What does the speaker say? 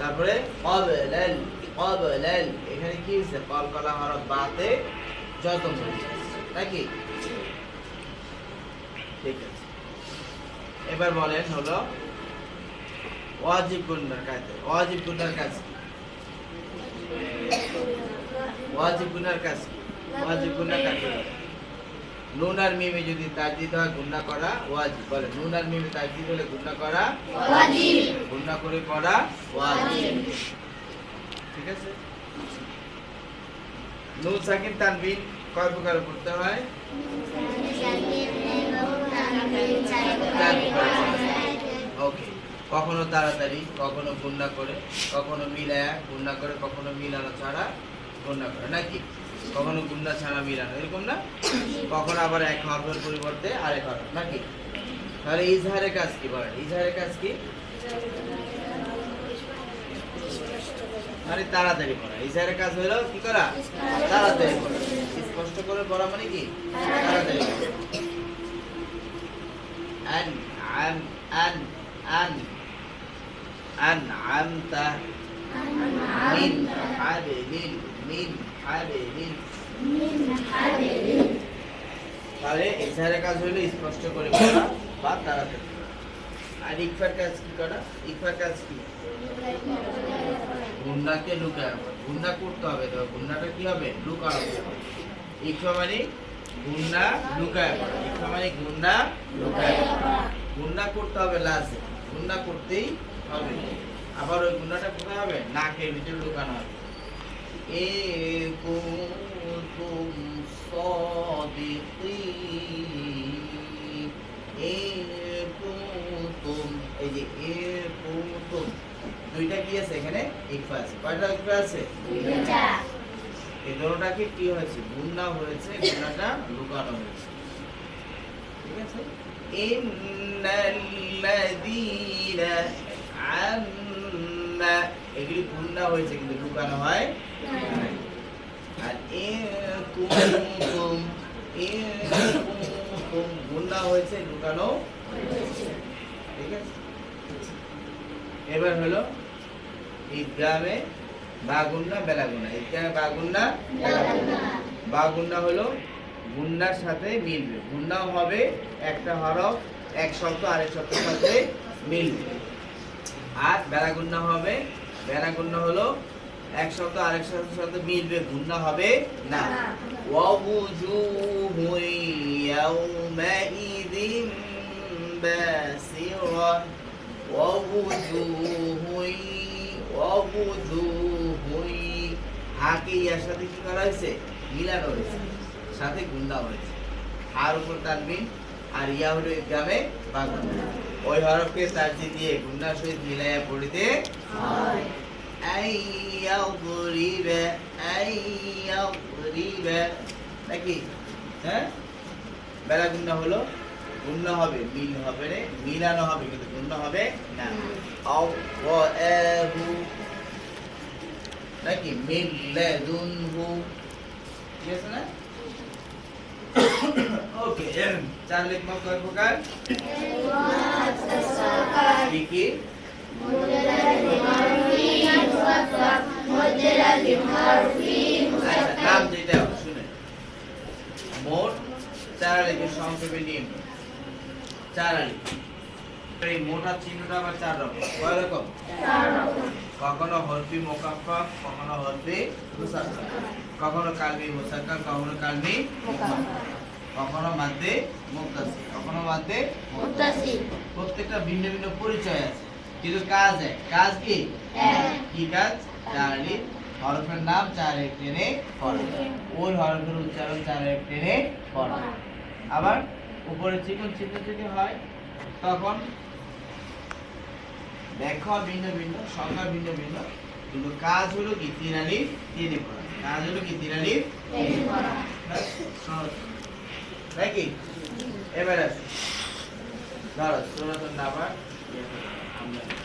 তারপরে ক্বাবলাল ক্বাবলাল এখানে কি হইছে কলকলা হরফ বাতে জজম হইছে নাকি ঠিক আছে এবার বলেন হলো ওয়াজিব গুন্নার কাজ ওয়াজিব গুন্নার কাজ ওয়াজিব গুন্নার কাজ ওয়াজিব গুন্নার কাজ নুন আর মিমে যদি তাজদীদ হয় গুণনা করা ওয়াজিব বলে নুন আর মিমে তাজদীদ হলে গুণনা করা ওয়াজিব গুণনা করে পড়া ওয়াজিব ঠিক আছে নুন সাকিন তানবিন কয় প্রকার পড়তে হয় ওকে কখনো তাড়াতাড়ি কখনো গুণনা করে কখনো মিলায়া গুণনা করে কখনো মিলানো ছাড়া গুণনা করে নাকি কখনো গুণনা ছাড়া মিলানো এরকম না কখনো আবার এক হরফের পরিবর্তে আরেক হরফ নাকি তাহলে ইজহারের কাজ কি বলেন ইজহারের কাজ কি মানে তাড়াতাড়ি পড়া ইজহারের কাজ হলো কি করা তাড়াতাড়ি পড়া স্পষ্ট করে পড়া মানে কি তাড়াতাড়ি পড়া আন আন আন আন আনআমতা মিন হাবিলিন মিন হাবিলিন তাহলে ইজহারের কাজ হলো স্পষ্ট করে পড়া বা তাড়াতাড়ি আর ইকফার কাজ কি করা ইকফার কাজ কি গুণনাকে লুকায় গুণনা করতে হবে তো গুণনাটা কি হবে লুকানো হবে ইকফা মানে গুণনা লুকায় ইকফা মানে গুণনা লুকায় গুণনা করতে হবে লাজিম গুণনা করতেই হবে আবার ওই গুণনাটা কোথায় হবে নাকের ভিতরে লুকানো হবে এ কুনতুম সাদিকিন এ কুনতুম এই যে এ কুনতুম দুইটা কি আছে এখানে ইকফা আছে কয়টা ইকফা আছে দুইটা এই দুটোটাকে কি হয়েছে গুণনা হয়েছে গুণনাটা লুকানো হয়েছে ঠিক আছে ইন্নাল্লাযীনা আম্মা এগুলি গুণনা হয়েছে কিন্তু লুকানো হয় আর কুনতুম গুণনা হয়েছে লুকানো ঠিক আছে এবার হলো ইদগামে বাগুন্না বেলাগুন্না ইদগামে বাগুন্না বেলাগুন্না বাগুন্না হলো গুন্নার সাথে মিলবে গুন্নাও হবে একটা হরফ এক শব্দ আরেক শব্দের সাথে মিলবে আর বেলাগুন্না হবে বেলাগুন্না হলো এক শব্দ আরেক শব্দের সাথে মিলবে গুন্না হবে না ওয়াউজুহু ইয়াউমাইযিন বাসিরা হাকে ইয়ার সাথে কি করা হয়েছে মিলানো হয়েছে সাথে গুণনা হয়েছে আর উপর তানবিন আর ইয়া হলো ইদগামে বাগুন্না ওই হরফকে তাজদীদ দিয়ে গুণনার সহিত মিলাইয়া পড়িতে হয় আইয়াদরিবা নাকি হ্যাঁ বেলা গুণনা হলো গুণনা হবে মিল হবে রে মিলানো হবে কিন্তু গুণনা হবে না আও ওয়াহু নাকি মিল্লাদুনহু ঠিক আছে না ওকে চার লিখব কয় প্রকার কি কি নাম যেটা শুনে মোট চার লিখে সংক্ষেপে নিয়ম চার আলি এই মোটা চিহ্নটা আবার চার রকম কয় রকম চার রকম কখনো হরফি মুকাফফাফ কখনো হরফি মুসাক্কার কখনো কালমি মুসাক্কার কখনো কালমি মুকাফফাফ কখনো মাদ্দে মুত্তাসিল কখনো মাদ্দে মুত্তাসিল প্রত্যেকটা ভিন্ন ভিন্ন পরিচয় আছে কিন্তু কাজ এক কাজ কি এক কি কাজ চার আলি হরফের নাম চার এক টেনে পড়া ওই হরফের উচ্চারণ চার এক টেনে পড়া আবার উপরে চিকন চিহ্ন যদি হয় তখন ব্যাখ্যা ভিন্ন ভিন্ন সংজ্ঞা ভিন্ন ভিন্ন কিন্তু কাজ হলো কি তিন আলিফ টেনে পড়া কাজ হলো কি তিন আলিফ টেনে পড়া নাকি এবার আসি ধরো সূরাতুন নাবা আমরা